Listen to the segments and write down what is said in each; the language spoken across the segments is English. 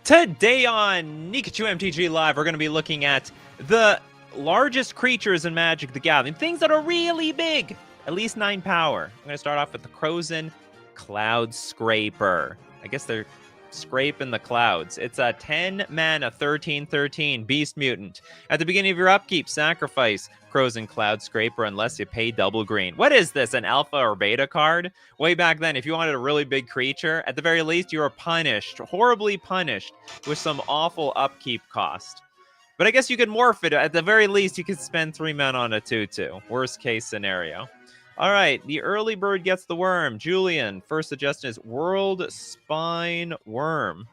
Today on Nikachu MTG Live, we're going to be looking at the largest creatures in Magic the Gathering. Things that are really big, at least 9 power. I'm going to start off with the Crozen Cloud Scraper. I guess they're scraping the clouds. It's a 10 mana, 13/13 Beast Mutant. At the beginning of your upkeep, sacrifice Crozen Cloud Scraper unless you pay double green. What is this, an alpha or beta card? Way back then, if you wanted a really big creature, at the very least, you were punished, horribly punished, with some awful upkeep cost. But I guess you could morph it. At the very least, you could spend 3 mana on a 2/2. Worst case scenario. All right, the early bird gets the worm. Julian, first suggestion is World Spine Worm.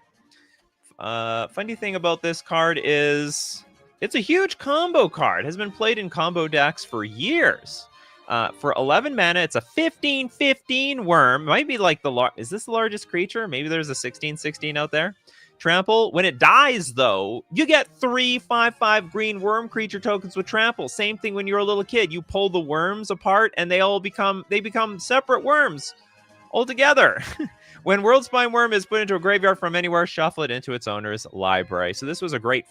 Funny thing about this card is it's a huge combo card. Has been played in combo decks for years. For 11 mana, it's a 15/15 worm. Might be like is this the largest creature? Maybe there's a 16/16 out there. Trample. When it dies, though, you get 3 5/5 green worm creature tokens with trample. Same thing when you're a little kid. You pull the worms apart and they become separate worms altogether. When World Spine Worm is put into a graveyard from anywhere, shuffle it into its owner's library. So this was a great,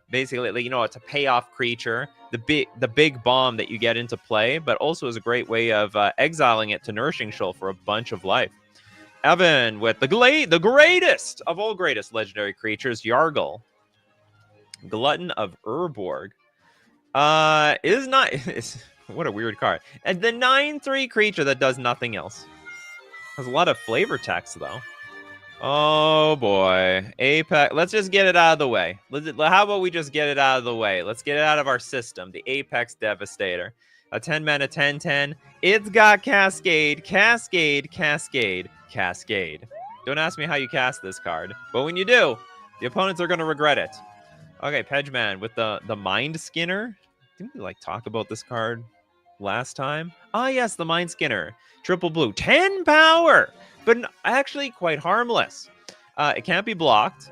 basically, it's a payoff creature, the big bomb that you get into play, but also is a great way of exiling it to Nourishing Shoal for a bunch of life. Evan with the greatest of all greatest legendary creatures, Yargle. Glutton of Urborg. What a weird card. And the 9/3 creature that does nothing else. Has a lot of flavor text, though. Oh, boy. Apex. Let's just get it out of the way. How about we just get it out of the way? Let's get it out of our system. The Apex Devastator. A 10 mana 10/10. It's got Cascade, Cascade, Cascade, Cascade. Don't ask me how you cast this card, but when you do, the opponents are going to regret it. Okay, Pedgeman with the Mind Skinner. Didn't we talk about this card last time? Ah, yes, the Mind Skinner. Triple blue, 10 power, but actually quite harmless. It can't be blocked,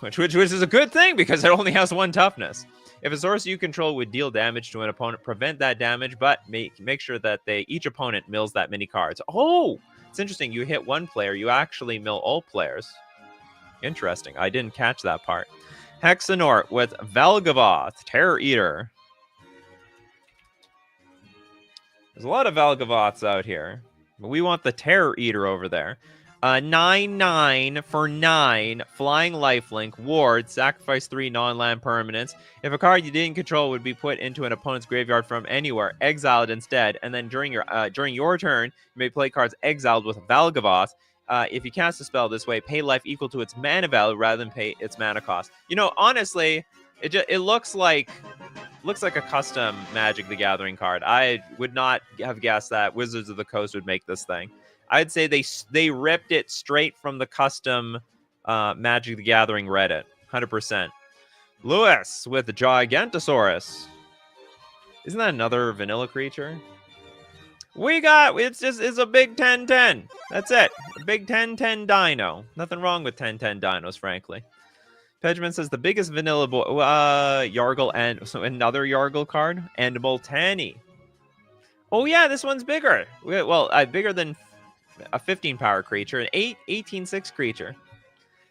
which is a good thing because it only has 1 toughness. If a source you control would deal damage to an opponent, prevent that damage, but make sure that each opponent mills that many cards. Oh, it's interesting. You hit 1 player, you actually mill all players. Interesting. I didn't catch that part. Hexanort with Valgavoth, Terror Eater. There's a lot of Valgavoths out here. But we want the Terror Eater over there. 9/9 for 9, flying lifelink, ward, sacrifice 3 non-land permanents. If a card you didn't control would be put into an opponent's graveyard from anywhere, exile it instead, and then during your turn, you may play cards exiled with Valgavoth. If you cast a spell this way, pay life equal to its mana value rather than pay its mana cost. Honestly, it looks like a custom Magic the Gathering card. I would not have guessed that Wizards of the Coast would make this thing. I'd say they ripped it straight from the custom Magic the Gathering Reddit. 100%. Lewis with the Gigantosaurus. Isn't that another vanilla creature? It's a big 10/10. That's it. A big 10/10 dino. Nothing wrong with 10/10 dinos, frankly. Pedgeman says the biggest vanilla boy, Yargle, and so another Yargle card, and Moltani. Oh yeah, this one's bigger. Well, bigger than a 15 power creature, an 18/6 creature.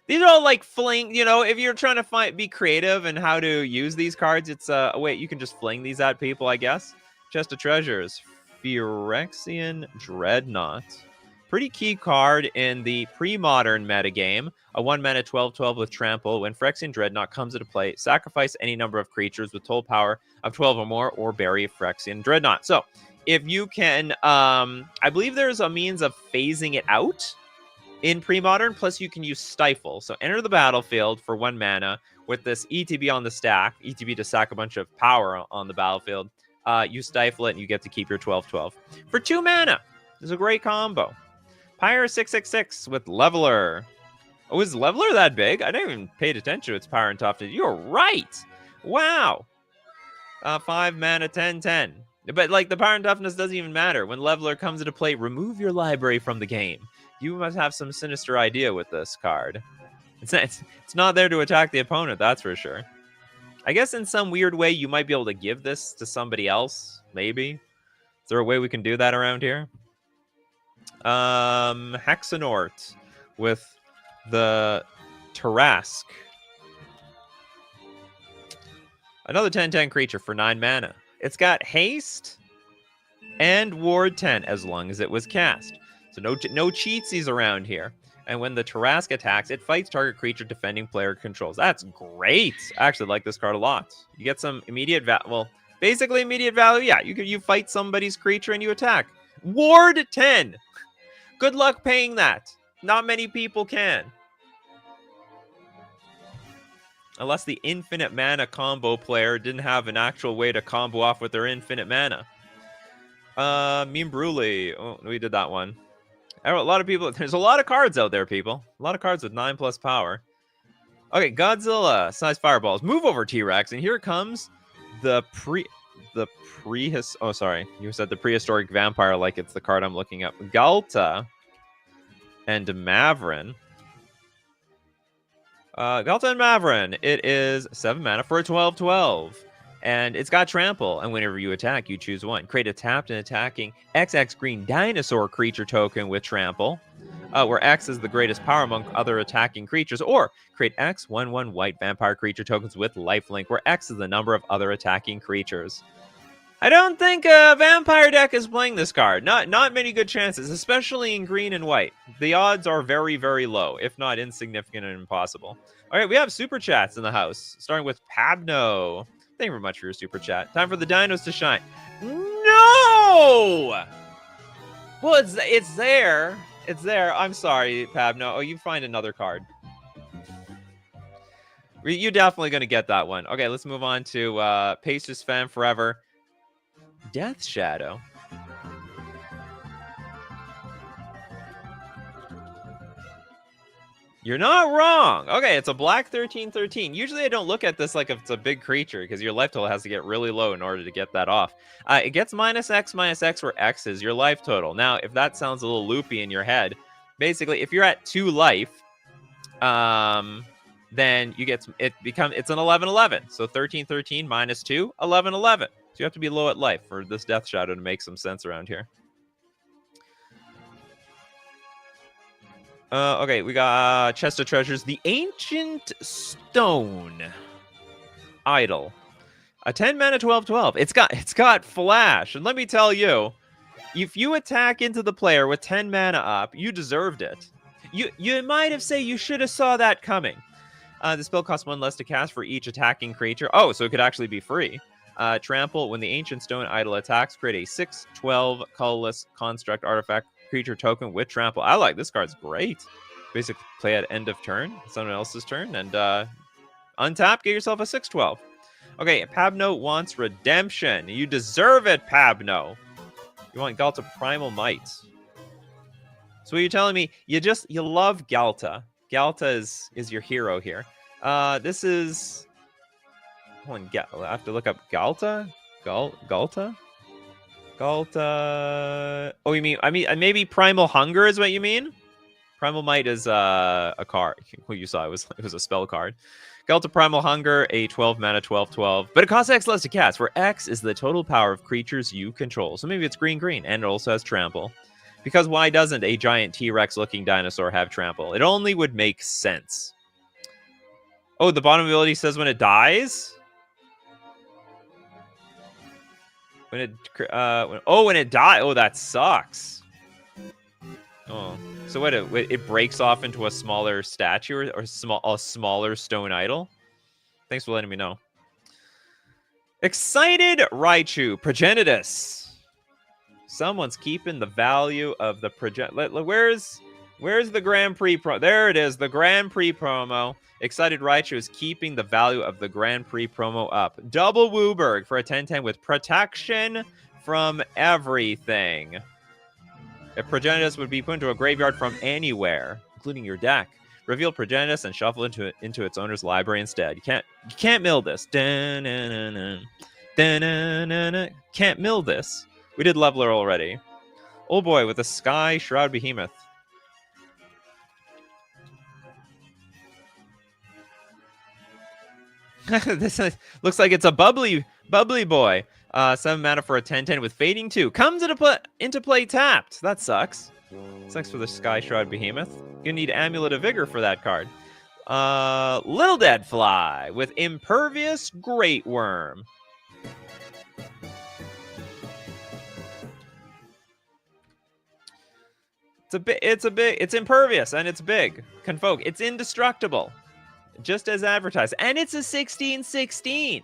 These are all like fling, if you're trying to be creative and how to use these cards, it's wait, you can just fling these at people, I guess. Chest of Treasures, Phyrexian Dreadnought. Pretty key card in the pre-modern metagame. A 1 mana 12/12 with trample. When Phyrexian Dreadnought comes into play, sacrifice any number of creatures with total power of 12 or more, or bury Phyrexian Dreadnought. So if you can, I believe there's a means of phasing it out in pre-modern, plus you can use Stifle. So enter the battlefield for 1 mana with this ETB on the stack, ETB to sack a bunch of power on the battlefield. You Stifle it and you get to keep your 12/12. For 2 mana, this is a great combo. Pyre 6/6 with Leveler. Oh, is Leveler that big? I didn't even pay attention to its power and toughness. You're right. Wow. 5 mana 10/10. But the power and toughness doesn't even matter. When Leveler comes into play, remove your library from the game. You must have some sinister idea with this card. It's not there to attack the opponent, that's for sure. I guess in some weird way, you might be able to give this to somebody else, maybe. Is there a way we can do that around here? Hexanort with the Tarask. Another 10/10 creature for 9 mana. It's got haste and ward 10 as long as it was cast. So no cheatsies around here. And when the Tarask attacks, it fights target creature defending player controls. That's great. I actually like this card a lot. You get some immediate value. Well, basically immediate value. Yeah, you fight somebody's creature and you attack. Ward 10. Good luck paying that. Not many people can. Unless the infinite mana combo player didn't have an actual way to combo off with their infinite mana. Meme Brule. Oh, we did that one. A lot of people. There's a lot of cards out there, people. A lot of cards with 9+ power. Okay, Godzilla. Size fireballs. Move over, T-Rex. And here comes the oh, sorry. You said the prehistoric vampire like it's the card I'm looking up. Galta and Mavrin. Galta and Mavrin. It is 7 mana for a 12/12. And it's got trample. And whenever you attack, you choose one. Create a tapped and attacking XX green dinosaur creature token with trample. Where X is the greatest power among other attacking creatures. Or create X 1/1 white vampire creature tokens with lifelink, where X is the number of other attacking creatures. I don't think a vampire deck is playing this card. Not many good chances, especially in green and white. The odds are very, very low, if not insignificant and impossible. All right, we have super chats in the house, starting with Pabno. Thank you very much for your super chat. Time for the dinos to shine. No! Well, it's there. It's there. I'm sorry, Pabno. Oh, you find another card. You're definitely going to get that one. Okay, let's move on to Pacers Fan Forever. Death Shadow. You're not wrong. Okay, it's a black 13/13. Usually I don't look at this like if it's a big creature because your life total has to get really low in order to get that off. It gets -X where X is your life total. Now, if that sounds a little loopy in your head, basically if you're at 2 life, then you get it's an 11/11. So 13/13 minus 2, 11/11. So you have to be low at life for this Death Shadow to make some sense around here. Okay, we got Chest of Treasures. The Ancient Stone Idol. A 10 mana 12/12. It's got flash. And let me tell you, if you attack into the player with 10 mana up, you deserved it. You might have said you should have saw that coming. The spell costs 1 less to cast for each attacking creature. Oh, so it could actually be free. Trample. When the Ancient Stone Idol attacks, create a 6/12 colorless construct artifact creature token with trample. I like this card's great. Basically, play at end of turn, someone else's turn, and untap, get yourself a 6/12. Okay, Pabno wants redemption. You deserve it, Pabno. You want Galta Primal Might. So what you're telling me, you love Galta. Galta is your hero here. This is... Hold on, I have to look up Galta? Galta? Galta. Oh, you mean? I mean, maybe Primal Hunger is what you mean. Primal Might is a card. What you saw, it was a spell card. Galta Primal Hunger, a 12 mana 12/12, but it costs X less to cast, where X is the total power of creatures you control. So maybe it's green, and it also has trample. Because why doesn't a giant T-Rex looking dinosaur have trample? It only would make sense. Oh, the bottom ability says when it dies. When it dies. Oh, that sucks. Oh, so what? It breaks off into a smaller statue or a smaller stone idol. Thanks for letting me know. Excited Raichu Progenitus. Someone's keeping the value of the Where's the Grand Prix pro? There it is, the Grand Prix promo. Excited Raichu is keeping the value of the Grand Prix promo up. Double Wooburg for a 10/10 with protection from everything. If Progenitus would be put into a graveyard from anywhere, including your deck, reveal Progenitus and shuffle into its owner's library instead. You can't mill this. Can't mill this. We did Leveler already. Oh boy, with a Sky Shroud Behemoth. This looks like it's a bubbly boy. 7 mana for a 10/10 with Fading 2. Comes into play tapped. That sucks. Sucks for the Sky Shroud Behemoth. You need Amulet of Vigor for that card. Little Dead Fly with Impervious Great Worm. It's impervious and it's big. Convoke. It's indestructible. Just as advertised. And it's a 16/16.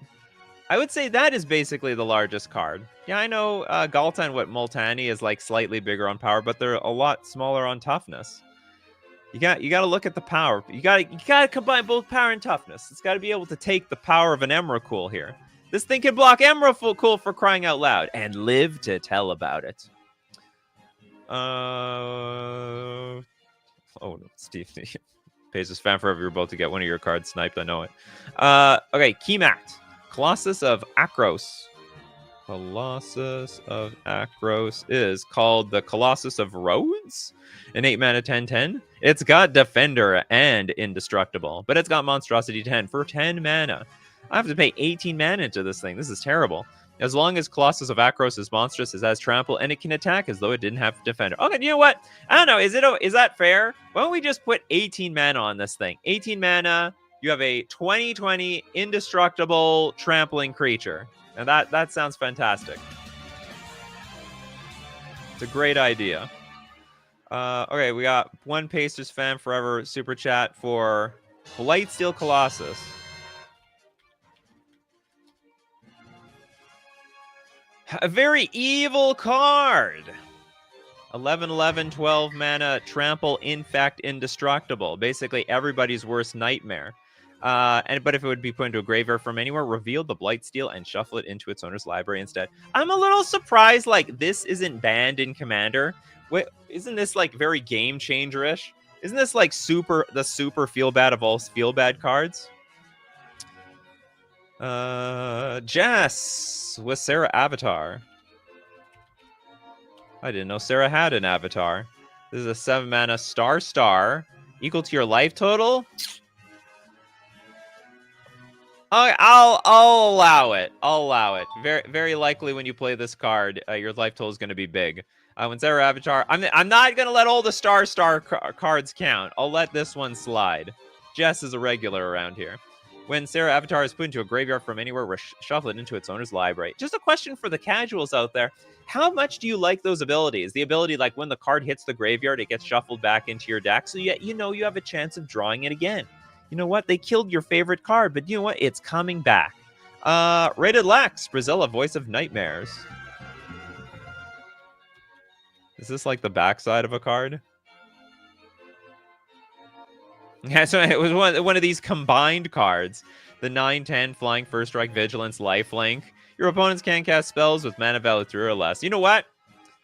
I would say that is basically the largest card. Yeah, I know Galta and Multani is like slightly bigger on power, but they're a lot smaller on toughness. You got to look at the power. You got to combine both power and toughness. It's got to be able to take the power of an Emrakul here. This thing can block Emrakul for crying out loud and live to tell about it. Oh no, Steve. Pays his fan forever. You're about to get one of your cards sniped. I know it. Okay, Keymat. Colossus of Akros. Colossus of Akros is called the Colossus of Rhodes. An 8 mana 10/10. It's got Defender and Indestructible, but it's got Monstrosity 10 for 10 mana. I have to pay 18 mana into this thing. This is terrible. As long as Colossus of Akros is monstrous, it has trample, and it can attack as though it didn't have Defender. Okay, you know what? I don't know. Is that fair? Why don't we just put 18 mana on this thing? 18 mana. You have a 20/20 indestructible trampling creature. And that sounds fantastic. It's a great idea. Okay, we got one Pacers fan forever super chat for Blightsteel Colossus. A very evil card. 11/11, 12 mana, trample, infect, indestructible. Basically everybody's worst nightmare. But if it would be put into a graveyard from anywhere, reveal the Blightsteel and shuffle it into its owner's library instead. I'm a little surprised, like, this isn't banned in Commander. Wait, isn't this, like, very game changer-ish? Isn't this, like, the super feel-bad of all feel-bad cards? Jess with Sarah Avatar. I didn't know Sarah had an avatar. This is a 7 mana star equal to your life total. I'll allow it. I'll allow it. Very, very likely when you play this card, your life total is going to be big. When Sarah Avatar, I'm not going to let all the star cards count. I'll let this one slide. Jess is a regular around here. When Sarah Avatar is put into a graveyard from anywhere, shuffle it into its owner's library. Just a question for the casuals out there. How much do you like those abilities? The ability, like, when the card hits the graveyard, it gets shuffled back into your deck, so you know you have a chance of drawing it again. You know what? They killed your favorite card, but you know what? It's coming back. Rated Lex, Brazilla, Voice of Nightmares. Is this like the backside of a card? Yeah, so it was one of these combined cards. The 9/10 Flying First Strike, Vigilance, Lifelink. Your opponents can cast spells with mana value 3 or less. You know what?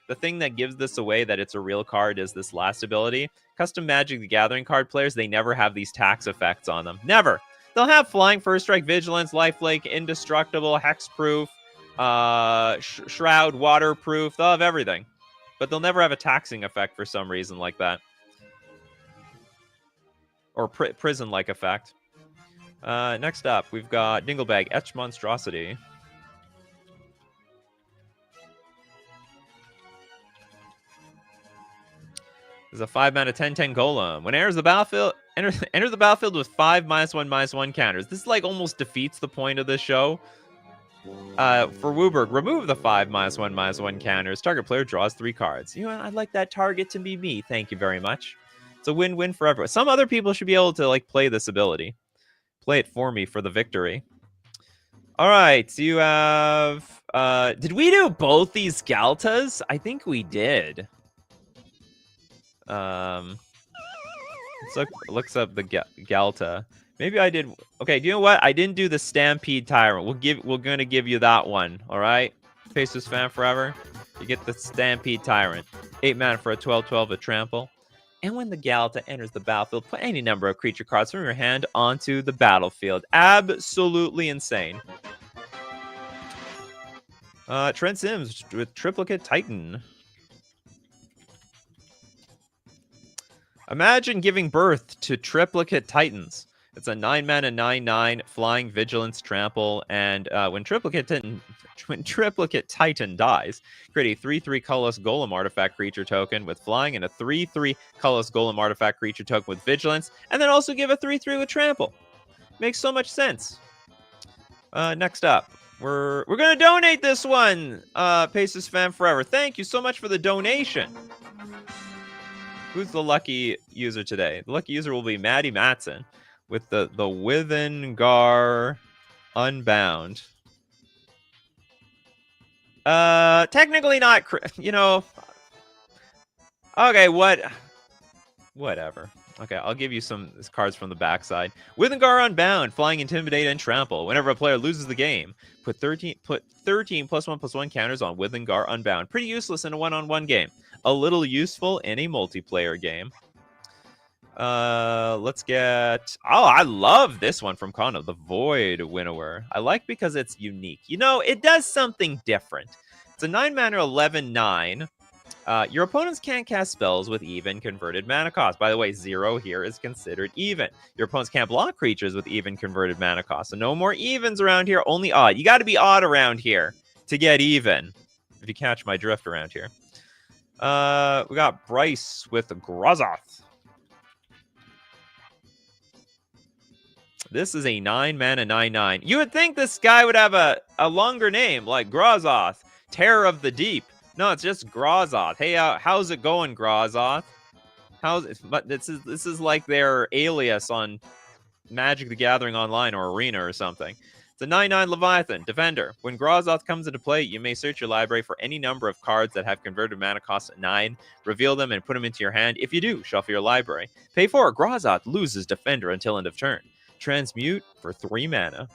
The thing that gives this away that it's a real card is this last ability. Custom Magic the Gathering card players, they never have these tax effects on them. Never. They'll have Flying First Strike, Vigilance, Lifelink, Indestructible, Hexproof, Shroud, Waterproof. They'll have everything. But they'll never have a taxing effect for some reason like that. Or prison-like effect. Next up, we've got Dinglebag, Etch Monstrosity. This is a 5 mana 10/10 Golem. When enters the battlefield, enter the battlefield with 5 -1/-1 counters. This like almost defeats the point of this show. For Wooburg, remove the 5 -1/-1 counters. Target player draws 3 cards. You know, I'd like that target to be me. Thank you very much. It's a win-win for everyone. Some other people should be able to like play this ability. Play it for me for the victory. All right, so you have... did we do both these Galtas? I think we did. Looks up the Galta. Maybe I did. Okay, do you know what? I didn't do the Stampede Tyrant. We're gonna give you that one. All right, Pacers fan forever. You get the Stampede Tyrant. 8 mana for a 12/12 a trample. And when the Galta enters the battlefield, put any number of creature cards from your hand onto the battlefield. Absolutely insane. Trent Sims with Triplicate Titan. Imagine giving birth to Triplicate Titans. It's a 9-mana 9/9 flying vigilance trample, and when Triplicate Titan dies, create a 3/3 colorless golem artifact creature token with flying and a 3/3 colorless golem artifact creature token with vigilance, and then also give a 3/3 with trample. Makes so much sense. Next up, we're gonna donate this one. Paces fan forever. Thank you so much for the donation. Who's the lucky user today? The lucky user will be Maddie Matson with the Withengar Unbound. Technically not, okay, whatever. Okay, I'll give you some cards from the backside. Withengar Unbound, flying, intimidate, and trample. Whenever a player loses the game, put 13 +1/+1 counters on Withengar Unbound. Pretty useless in a one-on-one game. A little useful in a multiplayer game. Let's get... Oh, I love this one from Kano, the Void Winnower. I like because it's unique. It does something different. It's a 9-mana 11/9. Your opponents can't cast spells with even converted mana cost. By the way, 0 here is considered even. Your opponents can't block creatures with even converted mana cost. So no more evens around here, only odd. You got to be odd around here to get even, if you catch my drift around here. We got Bryce with Grozoth. This is a 9-mana 9/9. You would think this guy would have a longer name, like Grozoth, Terror of the Deep. No, it's just Grozoth. Hey, how's it going, Grozoth? But this is like their alias on Magic the Gathering Online or Arena or something. It's a 9/9 Leviathan, Defender. When Grozoth comes into play, you may search your library for any number of cards that have converted mana cost at 9, reveal them, and put them into your hand. If you do, shuffle your library. Pay 4, Grozoth loses Defender until end of turn. Transmute for 3 mana.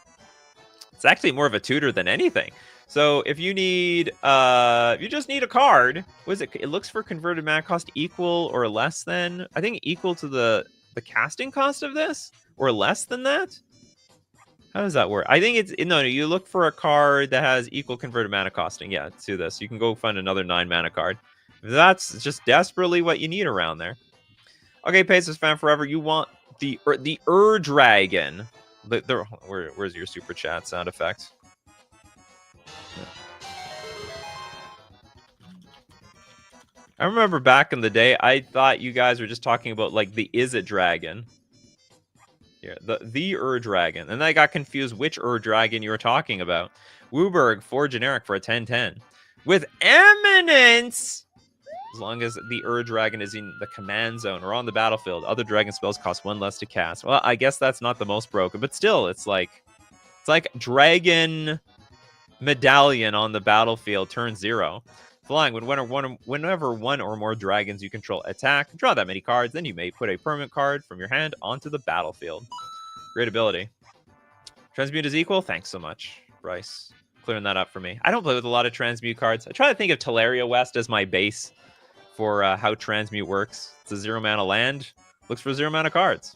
It's actually more of a tutor than anything. So if you need, if you just need a card, what is it? It looks for converted mana cost equal or less than, I think equal to the casting cost of this, or less than that. How does that work? I think it's, no, you look for a card that has equal converted mana costing. Yeah, to this. You can go find another 9-mana card. That's just desperately what you need around there. Okay, Paces fan forever, you want the Dragon. Where's your super chat sound effect? I remember back in the day, I thought you guys were just talking about like the Dragon. Here, the Dragon, and I got confused which Dragon you were talking about. Wooburg 4 generic for a 10/10 with Eminence. As long as the Dragon is in the command zone or on the battlefield, other dragon spells cost 1 less to cast. Well, I guess that's not the most broken, but still, it's like Dragon Medallion on the battlefield, turn 0. Flying, whenever one or more dragons you control attack, draw that many cards, then you may put a permanent card from your hand onto the battlefield. Great ability. Transmute is equal? Thanks so much, Bryce. Clearing that up for me. I don't play with a lot of transmute cards. I try to think of Teleria West as my base for how transmute works. It's a 0-mana land. Looks for 0-mana cards.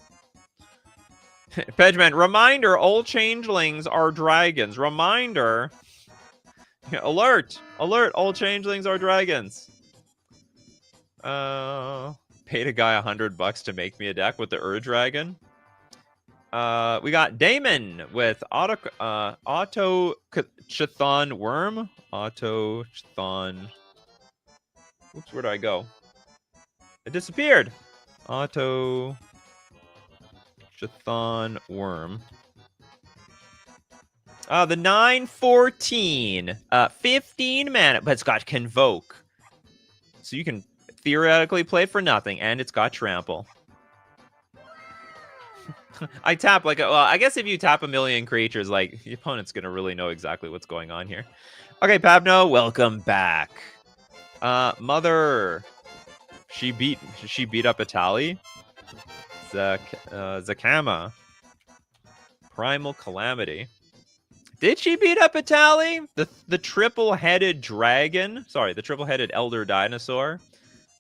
Pedgeman, reminder, all changelings are dragons. Reminder. Alert! Alert! All changelings are dragons. Paid a guy $100 to make me a deck with the Dragon. We got Damon with Auto Chthon Worm. Auto Chthon. Oops, where did I go? It disappeared. Auto Chthon Worm. The 9/14. 15 mana, but it's got Convoke. So you can theoretically play for nothing, and it's got Trample. I tap like, well, I guess if you tap a million creatures, like, the opponent's gonna really know exactly what's going on here. Okay, Pabno, welcome back. Mother, she beat up Itali. Zakama. Primal Calamity. Did she beat up Itali? The triple-headed dragon. Sorry, the triple-headed elder dinosaur.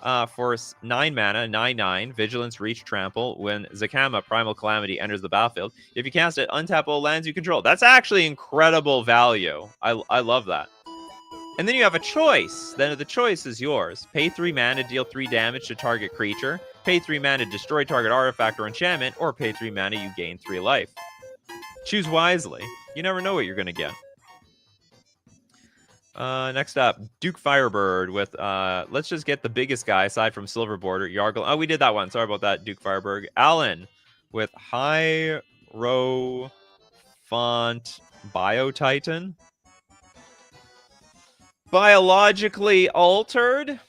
For 9 mana, 9/9, Vigilance, Reach, Trample. When Zakama, Primal Calamity, enters the battlefield, if you cast it, untap all lands you control. That's actually incredible value. I love that. And then you have a choice. Then the choice is yours. Pay 3 mana, deal 3 damage to target creature. Pay 3 mana, destroy target artifact or enchantment. Or pay 3 mana, you gain 3 life. Choose wisely. You never know what you're going to get. Next up, Duke Firebird with, let's just get the biggest guy aside from Silver Border, Yargle. Oh, we did that one. Sorry about that, Duke Firebird. Alan with High Row Font Bio-Titan. Biologically altered.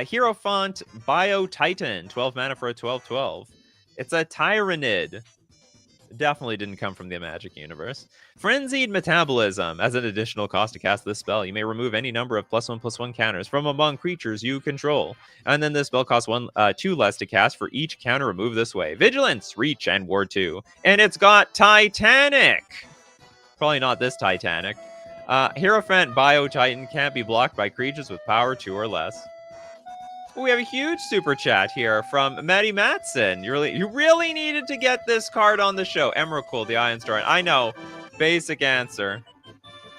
Hero Font Bio-Titan. 12 mana for a 12/12. It's a Tyrannid. Definitely didn't come from the Magic universe. Frenzied Metabolism. As an additional cost to cast this spell, you may remove any number of +1/+1 counters from among creatures you control. And then this spell costs 2 less to cast for each counter removed this way. Vigilance, Reach, and Ward 2. And it's got Titanic. Probably not this Titanic. Hierophant Bio-Titan can't be blocked by creatures with power 2 or less. We have a huge super chat here from Maddie Matson. You really needed to get this card on the show. Emrakul, the Iron Star. I know. Basic answer.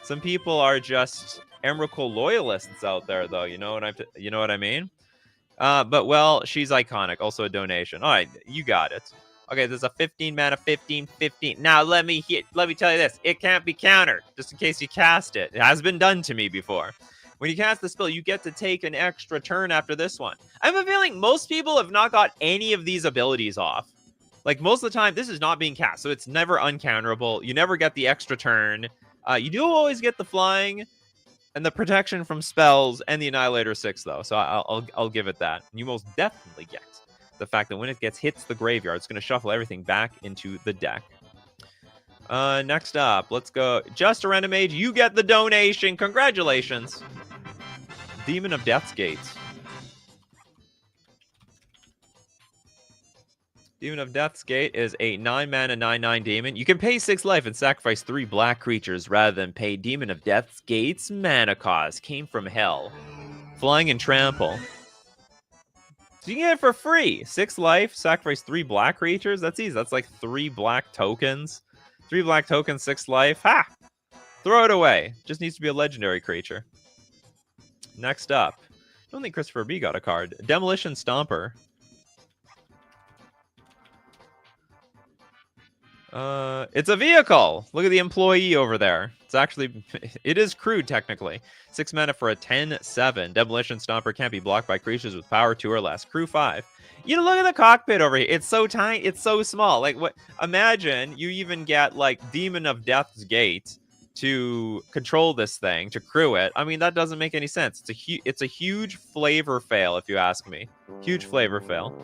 Some people are just Emrakul loyalists out there, though. You know what I mean? But well, she's iconic. Also a donation. All right, you got it. Okay, there's a 15 mana, 15/15. Now let me tell you this: it can't be countered. Just in case you cast it, it has been done to me before. When you cast the spell, you get to take an extra turn after this one. I have a feeling most people have not got any of these abilities off. Like, most of the time, this is not being cast, so it's never uncounterable. You never get the extra turn. You do always get the flying and the protection from spells and the Annihilator 6, though, so I'll give it that. You most definitely get the fact that when it hits the graveyard, it's going to shuffle everything back into the deck. Next up, let's go. Just a Random Age, you get the donation. Congratulations. Demon of Death's Gate. Demon of Death's Gate is a 9 mana 9/9 demon. You can pay 6 life and sacrifice 3 black creatures rather than pay Demon of Death's Gate's mana cost. Came from hell. Flying and trample. So you can get it for free. 6 life, sacrifice 3 black creatures. That's easy. That's like 3 black tokens. 3 black tokens, 6 life. Ha! Throw it away. Just needs to be a legendary creature. Next up. I don't think Christopher B got a card. Demolition Stomper. It's a vehicle. Look at the employee over there. It's actually, it is crude technically. 6 mana for a 10/7. Demolition Stomper can't be blocked by creatures with power 2 or less. Crew 5. You know, look at the cockpit over here. It's so tiny. It's so small. Like, what? Imagine you even get like Demon of Death's Gate to control this thing, to crew it. I mean, that doesn't make any sense. It's a huge flavor fail, if you ask me. Huge flavor fail.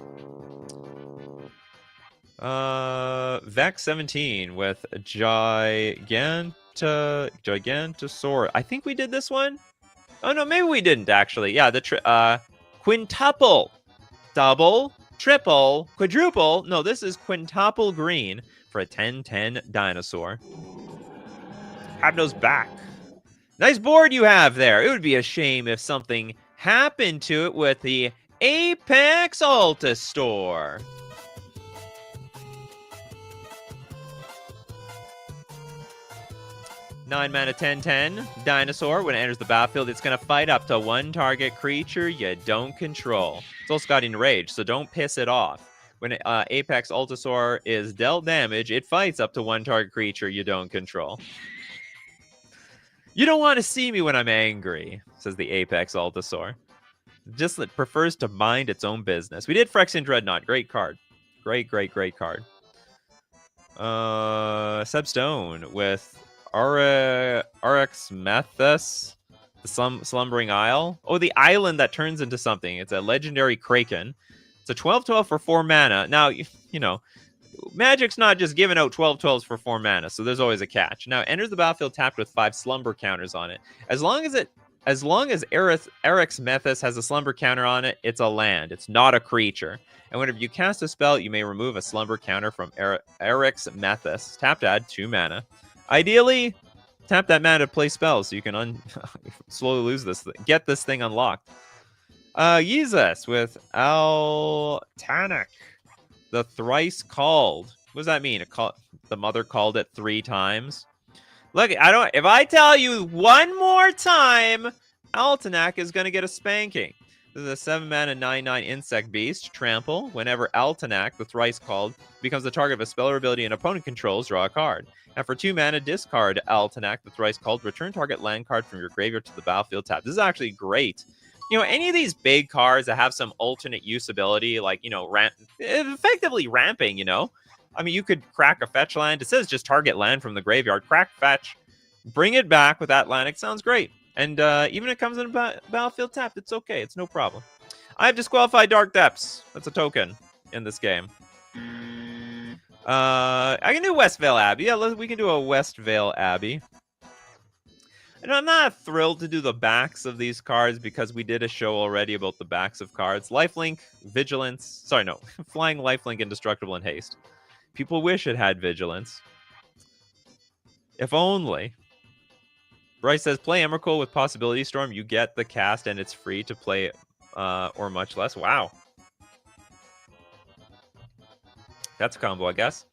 Vex 17 with Gigantosaur. I think we did this one. Oh no, maybe we didn't actually. Yeah, the quintuple, double, triple, quadruple. No, this is quintuple green for a 10/10 dinosaur. Abno's back. Nice board you have there. It would be a shame if something happened to it with the Apex Alta Store. Nine mana 10/10 dinosaur. When it enters the battlefield, it's going to fight up to 1 target creature you don't control. It's also got Enrage, so don't piss it off. When Apex Altasaur is dealt damage, it fights up to 1 target creature you don't control. You don't want to see me when I'm angry, says the Apex Altasaur. Just prefers to mind its own business. We did Phyrexian Dreadnought. Great card. Great card. Seb Stone with RX Methus, the Slumbering Isle. Oh, the island that turns into something. It's a legendary Kraken. It's a 12/12 for 4 mana. Now, you know, Magic's not just giving out 12/12s for 4 mana, so there's always a catch. Now, it enters the battlefield tapped with 5 slumber counters on it. As long as RX Methus has a slumber counter on it, it's a land. It's not a creature. And whenever you cast a spell, you may remove a slumber counter from RX Methus. Tap to add 2 mana. Ideally, tap that mana to play spells so you can slowly lose this thing. Get this thing unlocked. Yeezus with Altanic, the Thrice Called. What does that mean? The mother called it 3 times. Look, if I tell you one more time, Altenac is going to get a spanking. This is a 7-mana 9/9 insect beast. Trample. Whenever Altenac, the thrice called, becomes the target of a spell or ability an opponent controls, draw a card. And for 2 mana, discard Altenac, the thrice called, return target land card from your graveyard to the battlefield tab. This is actually great. You know, any of these big cards that have some alternate usability, like, you know, effectively ramping, you know? I mean, you could crack a fetch land. It says just target land from the graveyard. Crack fetch, bring it back with Atlantic. Sounds great. And even if it comes in battlefield tapped, it's okay. It's no problem. I have disqualified Dark Depths. That's a token in this game. I can do Westvale Abbey. Yeah, we can do a Westvale Abbey. And I'm not thrilled to do the backs of these cards because we did a show already about the backs of cards. Lifelink, Vigilance. Sorry, no. Flying Lifelink, Indestructible, and Haste. People wish it had Vigilance. If only. Bryce says, play Emrakul with Possibility Storm. You get the cast and it's free to play or much less. Wow. That's a combo, I guess.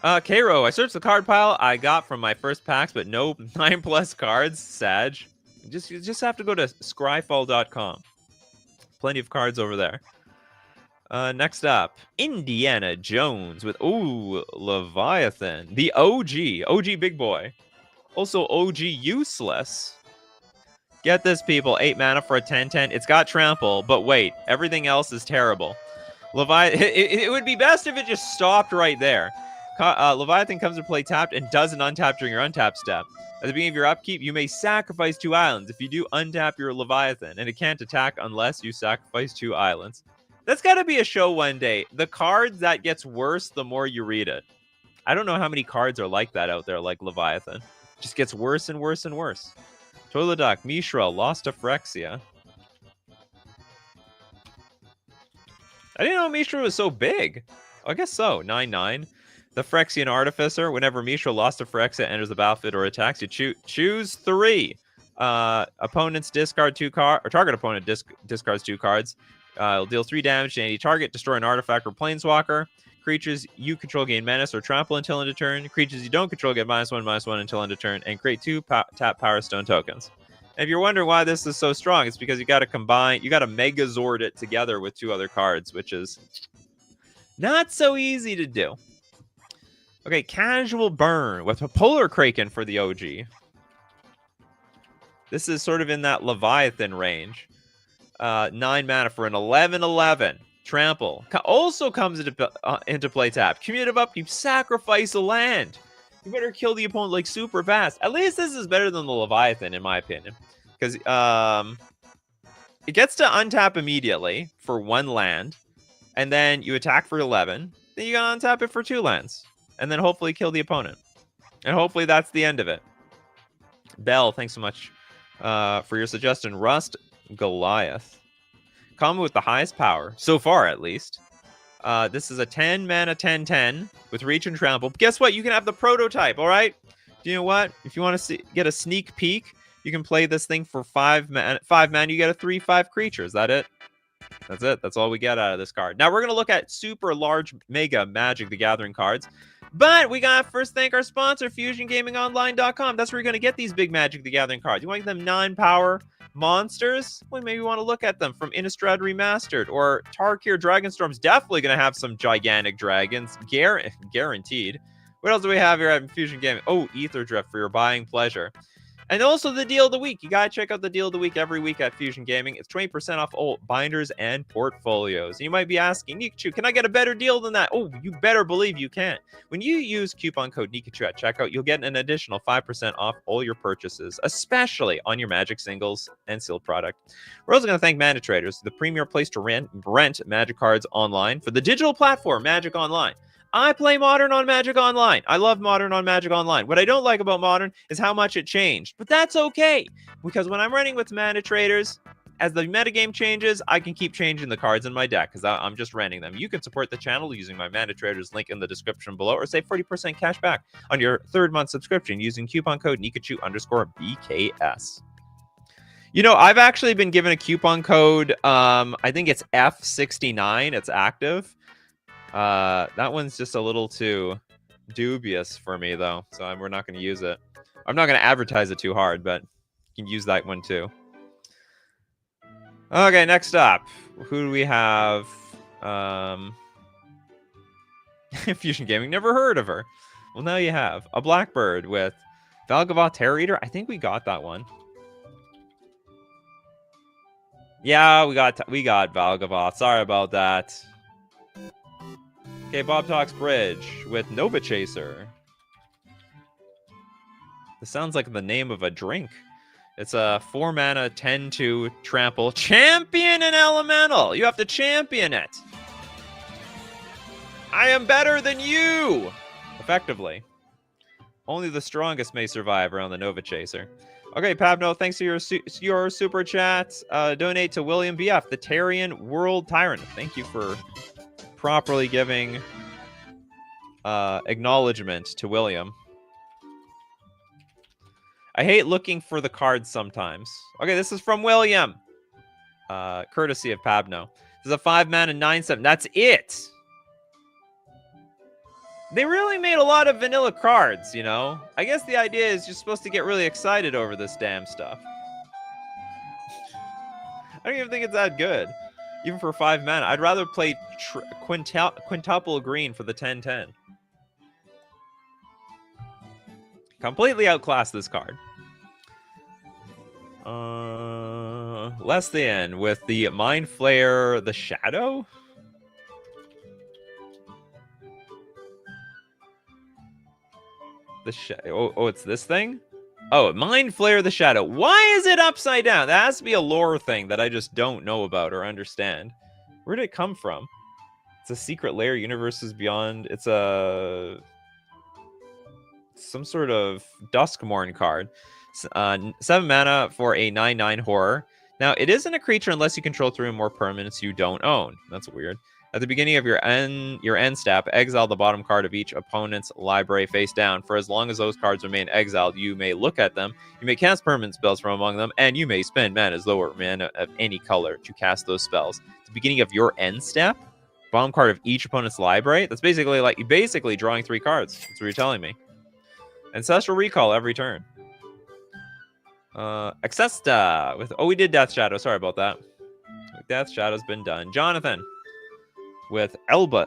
Cairo, I searched the card pile I got from my first packs, but no 9+ cards. Sag. You just have to go to scryfall.com. Plenty of cards over there. Next up, Indiana Jones with, Leviathan. The OG. OG big boy. Also OG useless. Get this, people. 8 mana for a 10/10. It's got trample, but wait. Everything else is terrible. Leviathan. It would be best if it just stopped right there. Leviathan comes to play tapped and doesn't untap during your untap step. At the beginning of your upkeep, you may sacrifice 2 islands. If you do, untap your Leviathan, and it can't attack unless you sacrifice 2 islands. That's got to be a show one day. The cards that gets worse the more you read it. I don't know how many cards are like that out there, like Leviathan. Just gets worse and worse and worse. Toileduck, Mishra, Lost to Phyrexia. I didn't know Mishra was so big. I guess so. 9/9. The Phyrexian Artificer. Whenever Mishra, Lost to Phyrexia, enters the battlefield or attacks, you choose 3. Opponents discard 2 cards, or target opponent discards 2 cards. It'll deal 3 damage to any target, destroy an artifact or planeswalker. Creatures you control gain menace or trample until end of turn. Creatures you don't control get -1/-1 until end of turn, and create 2 tap Power Stone tokens. And if you're wondering why this is so strong, it's because you got to Megazord it together with 2 other cards, which is not so easy to do. Okay, Casual Burn with a Polar Kraken for the OG. This is sort of in that Leviathan range. 9 mana for an 11/11. Trample. Also comes into play tap. Cumulative upkeep. Sacrifice a land. You better kill the opponent like super fast. At least this is better than the Leviathan, in my opinion. Because it gets to untap immediately for 1 land. And then you attack for 11. Then you gotta untap it for 2 lands. And then hopefully kill the opponent. And hopefully that's the end of it. Bell, thanks so much for your suggestion. Rust Goliath. Combo with the highest power, so far at least. This is a 10 mana 10/10 with reach and trample. But guess what? You can have the prototype, all right? Do you know what? If you want to get a sneak peek, you can play this thing for 5 mana. 5 mana, you get a 3/5 creature. Is that it? That's it. That's all we get out of this card. Now we're going to look at super large mega Magic the Gathering cards. But we got to first thank our sponsor, FusionGamingOnline.com. That's where you're going to get these big Magic the Gathering cards. You want them 9-power monsters? Well, maybe you want to look at them from Innistrad Remastered. Or Tarkir Dragonstorm's definitely going to have some gigantic dragons. Guaranteed. What else do we have here at Fusion Gaming? Oh, Ether Drift for your buying pleasure. And also the deal of the week. You got to check out the deal of the week every week at Fusion Gaming. It's 20% off all binders and portfolios. And you might be asking, Nikachu, can I get a better deal than that? Oh, you better believe you can. When you use coupon code Nikachu at checkout, you'll get an additional 5% off all your purchases, especially on your Magic singles and sealed product. We're also going to thank Mana Traders, the premier place to rent Magic cards online for the digital platform Magic Online. I play Modern on Magic Online. I love Modern on Magic Online. What I don't like about Modern is how much it changed. But that's okay, because when I'm running with Mana Traders, as the metagame changes, I can keep changing the cards in my deck, because I'm just renting them. You can support the channel using my Mana Traders link in the description below, or save 40% cash back on your 3rd month subscription using coupon code Nikachu_BKS. You know, I've actually been given a coupon code. I think it's F69. It's active. That one's just a little too dubious for me, though, so we're not going to use it. I'm not going to advertise it too hard, but you can use that one too. Okay, next up. Who do we have? Fusion Gaming, never heard of her. Well, now you have a Blackbird with Valgavoth Terror Eater. I think we got that one. Yeah, we got Valgavoth. Sorry about that. Okay, Bob Talks Bridge with Nova Chaser. This sounds like the name of a drink. It's a 4-mana 10-2 trample. Champion an elemental. You have to champion it. I am better than you. Effectively. Only the strongest may survive around the Nova Chaser. Okay, Pabno, thanks for your super chat. Donate to William BF, the Tarian World Tyrant. Thank you for properly giving acknowledgement to William. I hate looking for the cards sometimes. Okay, this is from William. Courtesy of Pabno. This is a 5-mana 9/7. That's it. They really made a lot of vanilla cards, you know? I guess the idea is you're supposed to get really excited over this damn stuff. I don't even think it's that good. Even for 5 mana. I'd rather play quintuple green for the 10/10. Completely outclassed this card. Less than with the Mind Flayer, the Shadow? It's this thing? Oh, Mind Flayer the Shadow. Why is it upside down? That has to be a lore thing that I just don't know about or understand. Where did it come from? It's a secret layer, universes beyond. It's some sort of Duskmourn card. 7 mana for a 9/9 horror. Now, it isn't a creature unless you control 3 or more permanents you don't own. That's weird. At the beginning of your end step, exile the bottom card of each opponent's library face down. For as long as those cards remain exiled, you may look at them, you may cast permanent spells from among them, and you may spend mana's lower mana of any color to cast those spells. At the beginning of your end step, bottom card of each opponent's library. That's basically like drawing 3 cards. That's what you're telling me. Ancestral Recall every turn. Accesta with we did Death Shadow. Sorry about that. Death Shadow's been done. Jonathan with Elbrus,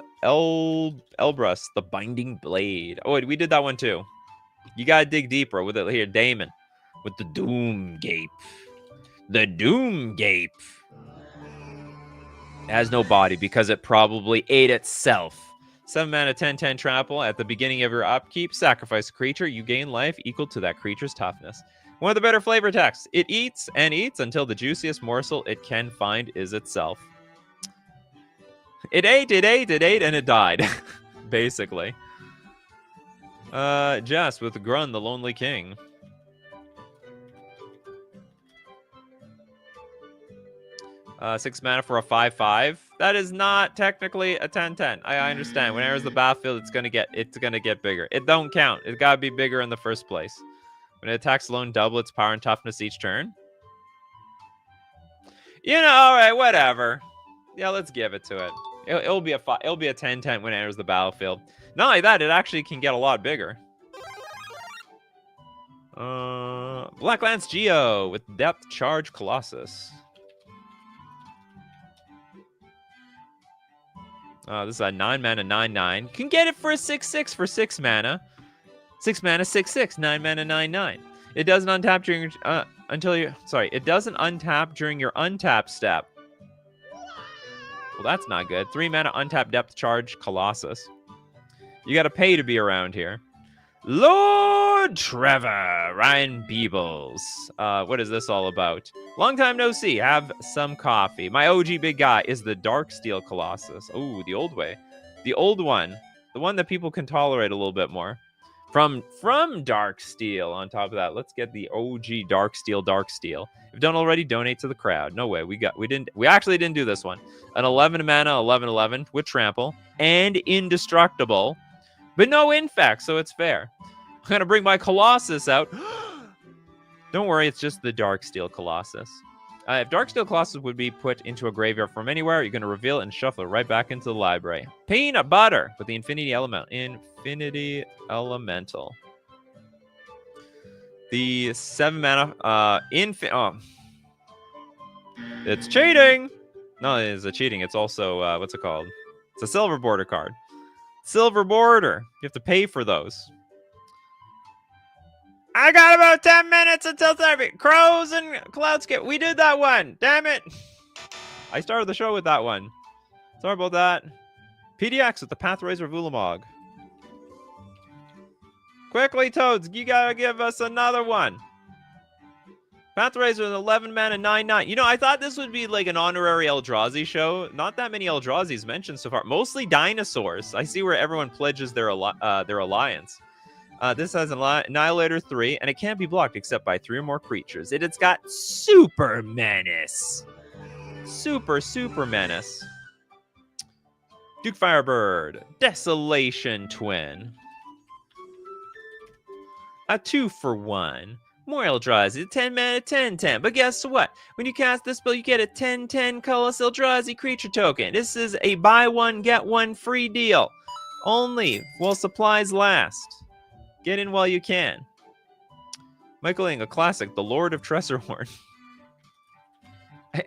the Binding Blade. Oh, we did that one too. You gotta dig deeper with it here. Damon with the Doom Gape. The Doom Gape. It has no body because it probably ate itself. 7 mana 10/10 trample. At the beginning of your upkeep, sacrifice a creature. You gain life equal to that creature's toughness. One of the better flavor texts. It eats and eats until the juiciest morsel it can find is itself. It ate, and it died. Basically. Jess with Grun, the Lonely King. Six mana for a 5/5. That is not technically a 10/10. I understand. When it enters the battlefield, it's gonna get bigger. It don't count. It gotta be bigger in the first place. When it attacks alone, double its power and toughness each turn. You know, all right, whatever. Yeah, let's give it to it. It'll be a 10/10 when it enters the battlefield. Not only that, it actually can get a lot bigger. Blacklands Geo with Depth Charge Colossus. This is a 9 mana 9/9. Can get it for a 6/6 for 6 mana. 6 mana 6/6, 9 mana 9/9. It doesn't untap during it doesn't untap during your untap step. Well, that's not good. 3 mana untap Depth Charge Colossus. You got to pay to be around here. Lord Trevor, Ryan Beebles. What is this all about? Long time no see. Have some coffee. My OG big guy is the Darksteel Colossus. Ooh, the old way. The old one. The one that people can tolerate a little bit more. From Darksteel. On top of that, let's get the OG Darksteel. If done already, donate to the crowd. No way. We actually didn't do this one. An 11 mana 11/11 with trample and indestructible. But no infect, so it's fair. I'm going to bring my Colossus out. Don't worry, it's just the Darksteel Colossus. If Darksteel Colossus would be put into a graveyard from anywhere, you're going to reveal it and shuffle it right back into the library. Peanut Butter with the Infinity Elemental. The 7 mana oh, it's cheating. No, it is a cheating. It's also what's it called? It's a silver border card. Silver border. You have to pay for those. I got about 10 minutes until therapy. Crows and Cloudscape. We did that one. Damn it. I started the show with that one. Sorry about that. PDX with the Pathrazer of Ulamog. Quickly, Toads. You gotta give us another one. Pathrazer with 11 mana, 9/9. You know, I thought this would be like an honorary Eldrazi show. Not that many Eldrazi's mentioned so far. Mostly dinosaurs. I see where everyone pledges their alliance. This has Annihilator 3, and it can't be blocked except by 3 or more creatures. It's got Super Menace. Super Menace. Duke Firebird. Desolation Twin. A 2-for-1. More Eldrazi. 10 mana, 10/10. But guess what? When you cast this spell, you get a 10/10 colorless Eldrazi creature token. This is a buy one, get one free deal. Only while supplies last. Get in while you can. Michael Ing, a classic, the Lord of Tressorhorn.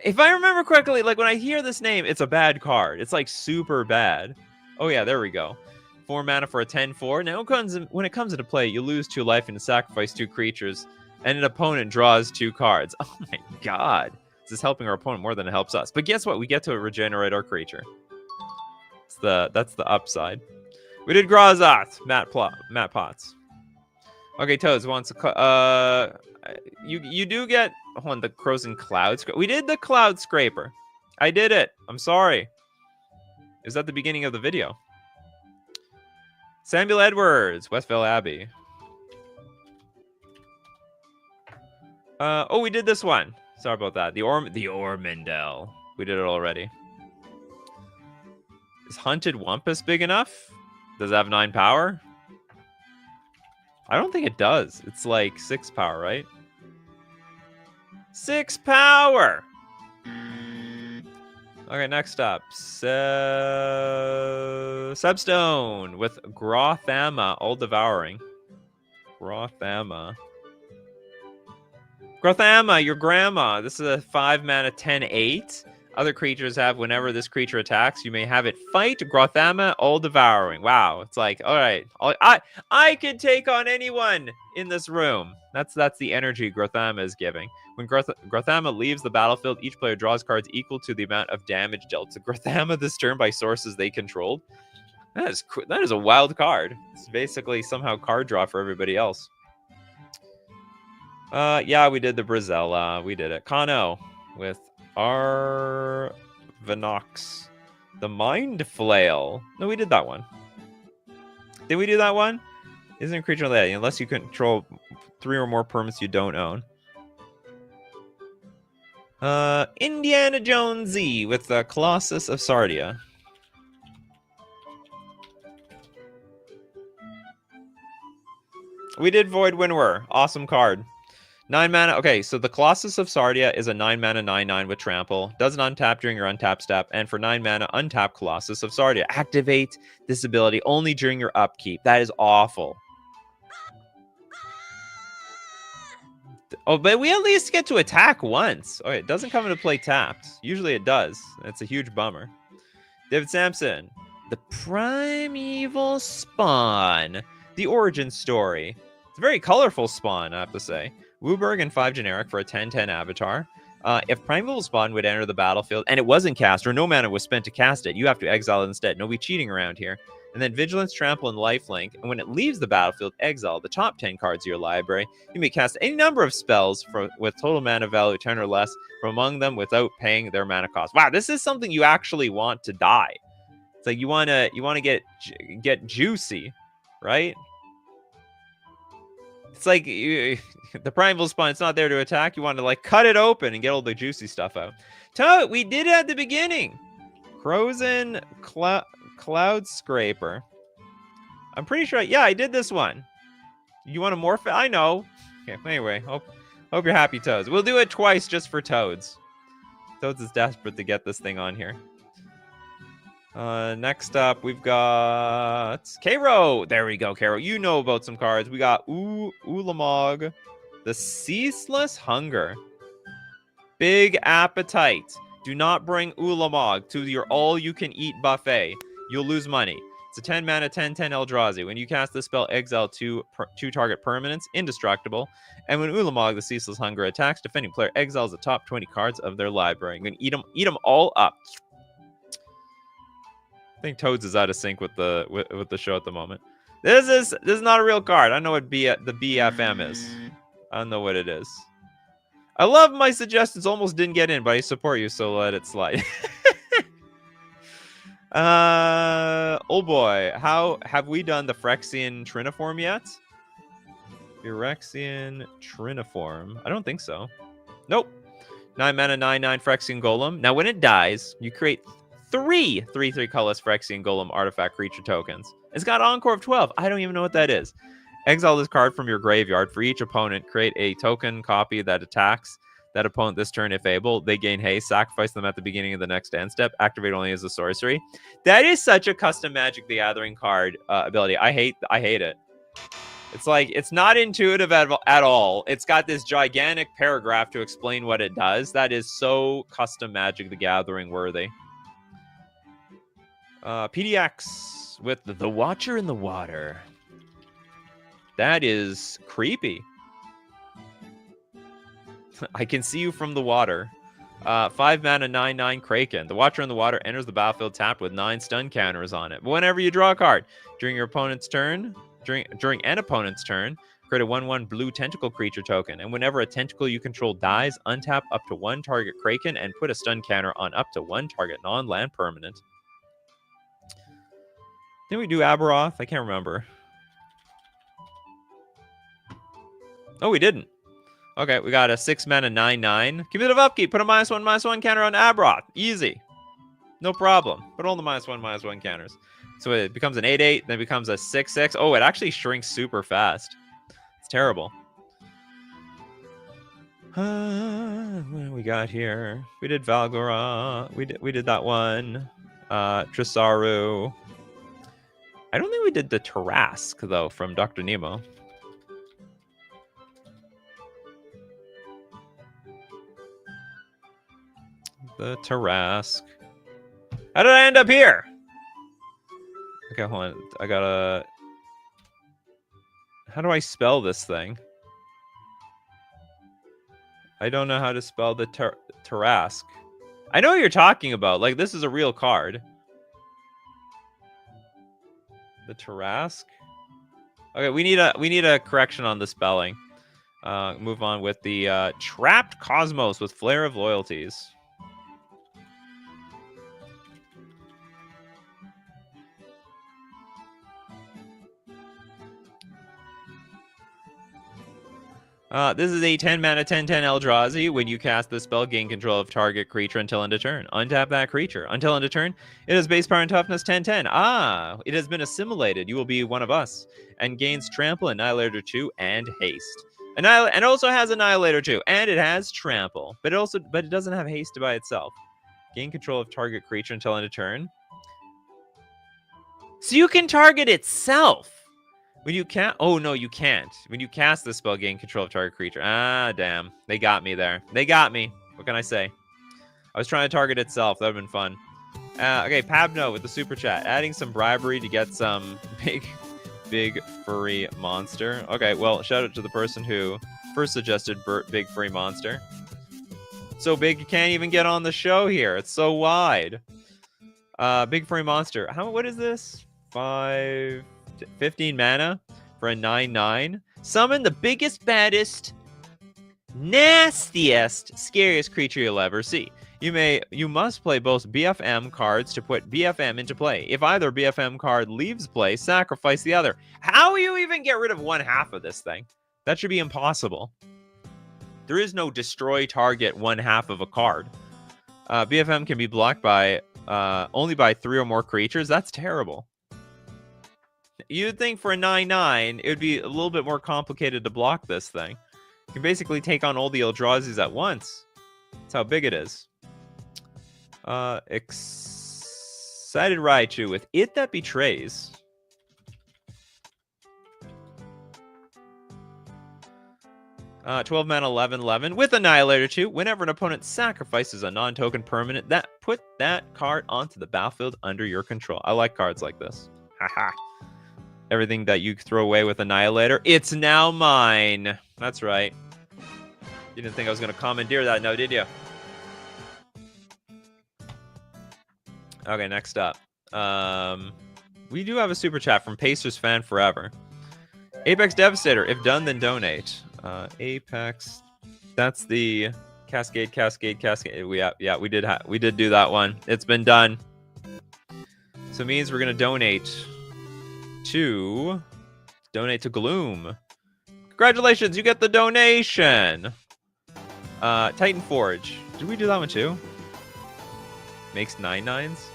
If I remember correctly, like when I hear this name, it's a bad card. It's like super bad. Oh yeah, there we go. 4 mana for a 10/4. Now when it comes into play, you lose 2 life and sacrifice 2 creatures, and an opponent draws 2 cards. Oh my god. This is helping our opponent more than it helps us. But guess what? We get to regenerate our creature. That's the upside. We did Grazoth, Matt Potts. Okay, Toads wants a you do get the Crows and Clouds. We did the Cloud Scraper. I did it. I'm sorry. It was at the beginning of the video. Samuel Edwards, Westvale Abbey. Oh, we did this one. Sorry about that. The Ormondel. We did it already. Is Hunted Wampus big enough? Does it have 9 power? I don't think it does. It's like 6 power, right? 6 power! Okay, next up. Sebstone with Grothama, All Devouring. Grothama, your grandma. This is a 5 mana 10/8. Other creatures have, whenever this creature attacks, you may have it fight Grothama, All Devouring. Wow, it's like, all right, I could take on anyone in this room. That's the energy Grothama is giving. When Grothama leaves the battlefield, each player draws cards equal to the amount of damage dealt to Grothama this turn by sources they controlled. That is a wild card. It's basically somehow card draw for everybody else. Yeah, we did the Brizella. We did it. Kano with Arvinox. The Mind Flail. No, we did that one. Did we do that one? Isn't a creature that unless you control 3 or more permanents you don't own. Indiana Jonesy with the Colossus of Sardia. We did Void Winnower. Awesome card. 9 mana. Okay, so the Colossus of Sardia is a 9 mana 9/9 with trample. Doesn't untap during your untap step. And for 9 mana, untap Colossus of Sardia. Activate this ability only during your upkeep. That is awful. Oh, but we at least get to attack once. Oh, it doesn't come into play tapped. Usually it does. It's a huge bummer. David Sampson. The Primeval Spawn. The origin story. It's a very colorful spawn, I have to say. Wooburg and 5 generic for a 10/10 avatar. If Primeval Spawn would enter the battlefield and it wasn't cast or no mana was spent to cast it, you have to exile it instead. No cheating around here. And then Vigilance, Trample, and Lifelink. And when it leaves the battlefield, exile the top 10 cards of your library. You may cast any number of spells with total mana value 10 or less from among them without paying their mana cost. Wow, this is something you actually want to die. It's like you wanna get juicy, right? It's like the Primeval Spawn, it's not there to attack. You want to like cut it open and get all the juicy stuff out. We did it at the beginning. Crozen Cloud Scraper. I'm pretty sure. Yeah, I did this one. You want to morph it? I know. Okay, anyway, hope you're happy, Toads. We'll do it twice just for Toads. Toads is desperate to get this thing on here. Next up, we've got Cairo. There we go, Cairo. You know about some cards. We got Ulamog. The Ceaseless Hunger. Big appetite. Do not bring Ulamog to your all-you-can-eat buffet. You'll lose money. It's a 10 mana 10/10 Eldrazi. When you cast this spell, exile two target permanents, indestructible. And when Ulamog, the Ceaseless Hunger, attacks, defending player exiles the top 20 cards of their library. I'm gonna eat them all up. I think Toads is out of sync with the show at the moment. This is not a real card. I don't know what the BFM is. I don't know what it is. I love my suggestions almost didn't get in, but I support you, so let it slide. Oh boy, how have we done the Phyrexian Triniform yet? Phyrexian Triniform. I don't think so. Nope. 9 mana 9/9 Phyrexian Golem. Now when it dies, you create 3/3 colorless Phyrexian Golem artifact creature tokens. It's got Encore of 12. I don't even know what that is. Exile this card from your graveyard. For each opponent, create a token copy that attacks that opponent this turn if able. They gain haste. Sacrifice them at the beginning of the next end step. Activate only as a sorcery. That is such a custom Magic the Gathering card ability. I hate it. It's like, it's not intuitive at all. It's got this gigantic paragraph to explain what it does. That is so custom Magic the Gathering worthy. PDX with the Watcher in the Water. That is creepy. I can see you from the water. 5 mana 9/9 Kraken. The Watcher in the Water enters the battlefield tapped with 9 stun counters on it. Whenever you draw a card during your opponent's turn, during an opponent's turn, create a 1/1 blue tentacle creature token. And whenever a tentacle you control dies, untap up to 1 target Kraken and put a stun counter on up to 1 target non-land permanent. Didn't we do Aberoth? I can't remember. Oh, we didn't. Okay, we got a 6 mana 9/9. Cumulative upkeep. Put a -1/-1 counter on Aberoth. Easy. No problem. Put all the -1/-1 counters. So it becomes an 8/8, then becomes a 6/6. Oh, it actually shrinks super fast. It's terrible. What do we got here? We did Valgora. We did that one. Trisaru. I don't think we did the Tarask, though, from Dr. Nemo. The Tarask. How did I end up here? Okay, hold on. I gotta... How do I spell this thing? I don't know how to spell the Tarask. I know what you're talking about. Like, this is a real card. The Tarask? Okay, we need a correction on the spelling. Move on with the Trapped Cosmos with Flare of Loyalties. This is a 10 mana 10/10 Eldrazi. When you cast this spell, gain control of target creature until end of turn. Untap that creature. Until end of turn, it has base power and toughness 10/10. Ah, it has been assimilated. You will be one of us. And gains Trample, Annihilator 2, and Haste. And also has Annihilator 2, and it has Trample. But it doesn't have Haste by itself. Gain control of target creature until end of turn. So you can target itself. When you can't... Oh, no, you can't. When you cast this spell, gain control of target creature. Ah, damn. They got me there. They got me. What can I say? I was trying to target itself. That would have been fun. Okay, Pabno with the super chat. Adding some bribery to get some big furry monster. Okay, well, shout out to the person who first suggested big furry monster. So big you can't even get on the show here. It's so wide. Big furry monster. What is this? 15 mana for a 9/9. Summon the biggest, baddest, nastiest, scariest creature you'll ever see. You must play both BFM cards to put BFM into play. If either BFM card leaves play, sacrifice the other. How will you even get rid of one half of this thing? That should be impossible. There is no destroy target one half of a card. BFM can be blocked by only by 3 or more creatures. That's terrible. You'd think for a 9/9, it would be a little bit more complicated to block this thing. You can basically take on all the Eldrazi's at once. That's how big it is. Excited Raichu with It That Betrays. 12 mana, 11/11 with Annihilator 2. Whenever an opponent sacrifices a non-token permanent, that put that card onto the battlefield under your control. I like cards like this. Haha. Everything that you throw away with Annihilator, it's now mine. That's right. You didn't think I was going to commandeer that, no, did you? Okay, next up. We do have a super chat from Pacers Fan Forever. Apex Devastator. If done, then donate. Apex. That's the Cascade. Yeah, we did do that one. It's been done. So it means we're gonna donate to Gloom. Congratulations, you get the donation. Titan Forge. Did we do that one too? Makes 9/9s.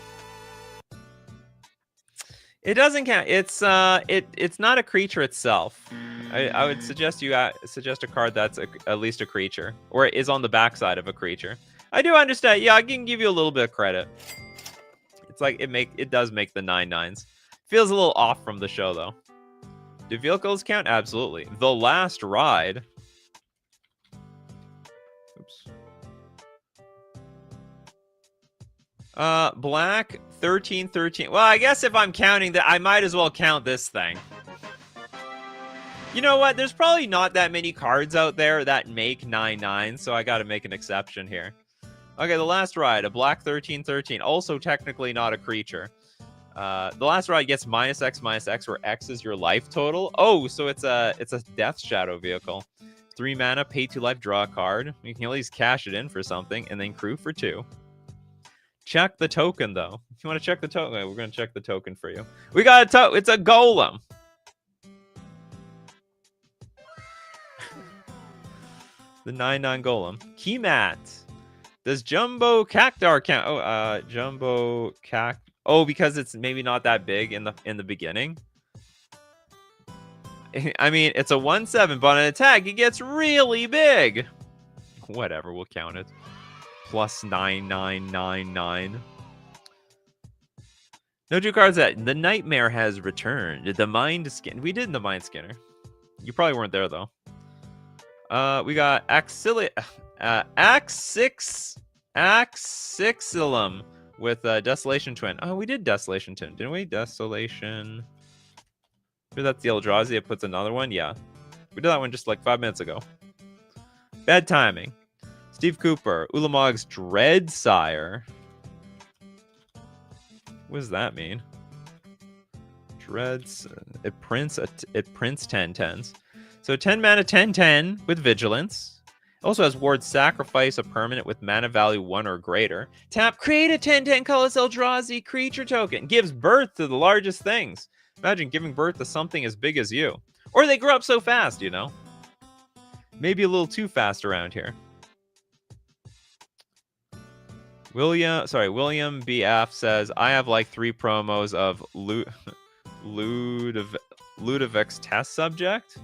It doesn't count. It's not a creature itself. I would suggest you suggest a card that's at least a creature, or is on the backside of a creature. I do understand. Yeah, I can give you a little bit of credit. It's like it does make the 9/9s. Feels a little off from the show though. Do vehicles count? Absolutely. The Last Ride. Oops. Black 13/13. Well, I guess if I'm counting that, I might as well count this thing. You know what? There's probably not that many cards out there that make 9/9, so I got to make an exception here. Okay, The Last Ride, a black 13/13, also technically not a creature. The Last Ride gets -X, where X is your life total. Oh, so it's a Death Shadow vehicle. 3 mana, pay 2 life, draw a card. You can at least cash it in for something, and then crew for 2. Check the token, though. If you want to check the token, we're going to check the token for you. We got a token. It's a golem. The 9/9 golem. Keymat. Does Jumbo Cactar count? Oh, Jumbo Cac. Oh, because it's maybe not that big in the beginning. I mean, it's a 1/7, but on an attack, it gets really big. Whatever, we'll count it. Plus 9999. No 2 cards that the Nightmare has returned. The Mind Skin. We did the Mind Skinner. You probably weren't there though. We got Axixilum with Desolation Twin. Oh, we did Desolation Twin, didn't we? Desolation. Maybe that's the Eldrazi that puts another one. Yeah, we did that one just like 5 minutes ago. Bad timing. Steve Cooper, Ulamog's Dreadsire. What does that mean? Dreads. It prints 10/10s. So 10 mana, 10/10 with Vigilance. Also has Ward sacrifice a permanent with mana value 1 or greater. Tap, create a 10/10 colorless Eldrazi creature token. Gives birth to the largest things. Imagine giving birth to something as big as you. Or they grow up so fast, you know. Maybe a little too fast around here. William BF says, I have like 3 promos of Ludovic's test subject.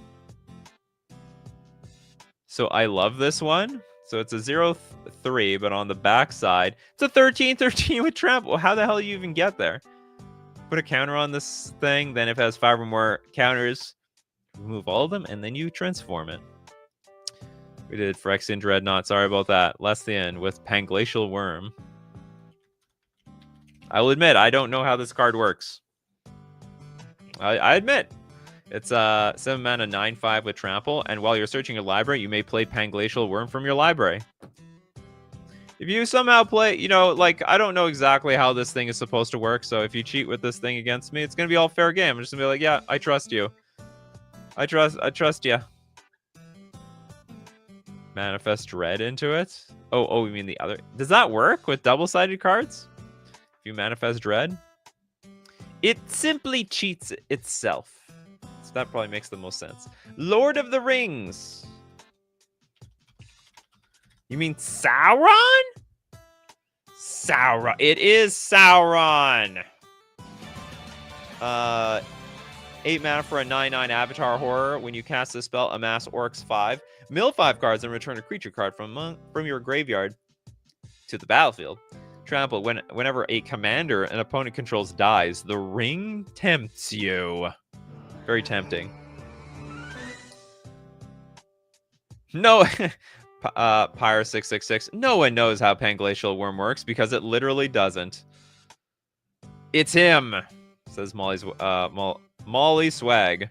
So I love this one. So it's a 0/3, but on the back side, it's a 13/13 with trample. How the hell do you even get there? Put a counter on this thing, then if it has 5 or more counters, remove all of them, and then you transform it. We did Phyrexian Dreadnought. Sorry about that. Lesthian with Panglacial Worm. I will admit, I don't know how this card works. I admit. It's 7 mana, 9/5 with trample, and while you're searching your library, you may play Panglacial Worm from your library. If you somehow play, you know, like, I don't know exactly how this thing is supposed to work, so if you cheat with this thing against me, it's going to be all fair game. I'm just going to be like, yeah, I trust you. I trust you. Manifest Dread into it. Oh, you mean the other? Does that work with double-sided cards? If you Manifest Dread? It simply cheats itself. So that probably makes the most sense. Lord of the Rings. You mean Sauron? Sauron. It is Sauron. 8 mana for a 9/9 Avatar Horror. When you cast this spell, amass Oryx 5. Mill 5 cards and return a creature card from your graveyard to the battlefield. Trample. Whenever a commander an opponent controls dies, the ring tempts you. Very tempting. No, Pyre 666. No one knows how Panglacial Worm works because it literally doesn't. It's him, says Molly Swag.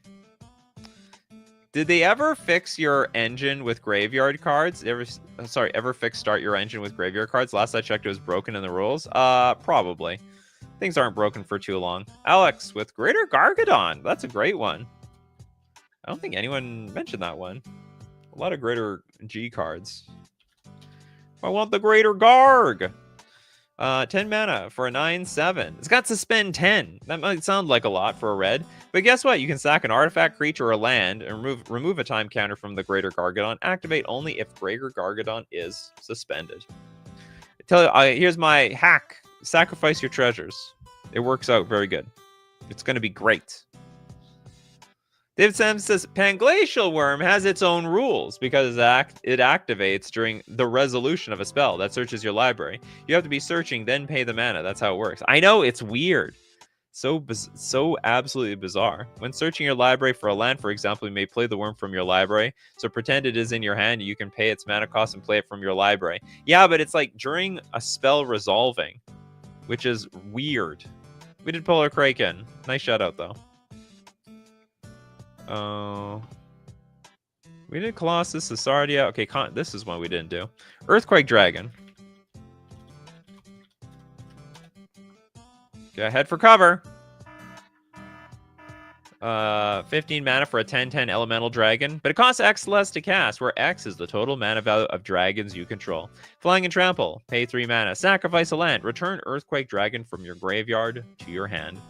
Did they ever fix your engine with graveyard cards? Ever fix start your engine with graveyard cards? Last I checked, it was broken in the rules. Probably. Things aren't broken for too long. Alex with Greater Gargadon. That's a great one. I don't think anyone mentioned that one. A lot of Greater G cards. I want the Greater Garg. 10 mana for a 9/7. It's got Suspend 10. That might sound like a lot for a red, but guess what? You can sack an artifact, creature, or land and remove a time counter from the Greater Gargadon. Activate only if Greater Gargadon is suspended. Here's my hack. Sacrifice your treasures. It works out very good. It's going to be great. David Sam says, Panglacial Worm has its own rules because it activates during the resolution of a spell that searches your library. You have to be searching, then pay the mana. That's how it works. I know, it's weird. So absolutely bizarre. When searching your library for a land, for example, you may play the worm from your library. So pretend it is in your hand. You can pay its mana cost and play it from your library. Yeah, but it's like during a spell resolving, which is weird. We did Polar Kraken. Nice shout out, though. We did Colossus, Cesardia. Okay, this is one we didn't do. Earthquake Dragon. Okay, head for cover. 15 mana for a 10/10 elemental dragon, but it costs X less to cast, where X is the total mana value of dragons you control. Flying and Trample. Pay 3 mana. Sacrifice a land. Return Earthquake Dragon from your graveyard to your hand.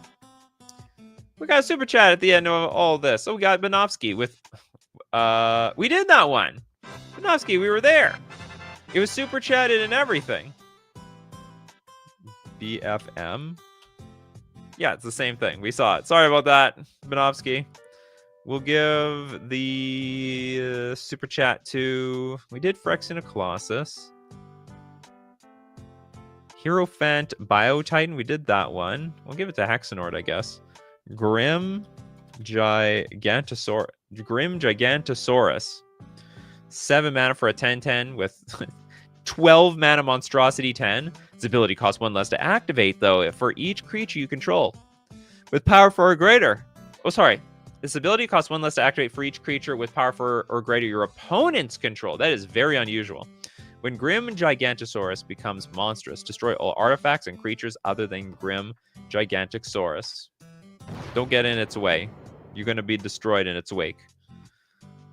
We got a super chat at the end of all this. So we got Banovsky with... we did that one. Banovsky, we were there. It was super chatted and everything. BFM? Yeah, it's the same thing. We saw it. Sorry about that, Banovsky. We'll give the super chat to... We did Phyrexian Colossus. Hierophant Biotitan. We did that one. We'll give it to Hexenord, I guess. Grim Gigantosaurus. 7 mana for a 10/10 with 12 mana Monstrosity 10. Its ability costs 1 less to activate, though, for each creature you control. With power 4 or greater. Oh, sorry. This ability costs 1 less to activate for each creature with power 4 or greater your opponent's control. That is very unusual. When Grim Gigantosaurus becomes monstrous, destroy all artifacts and creatures other than Grim Gigantosaurus. Don't get in its way. You're going to be destroyed in its wake.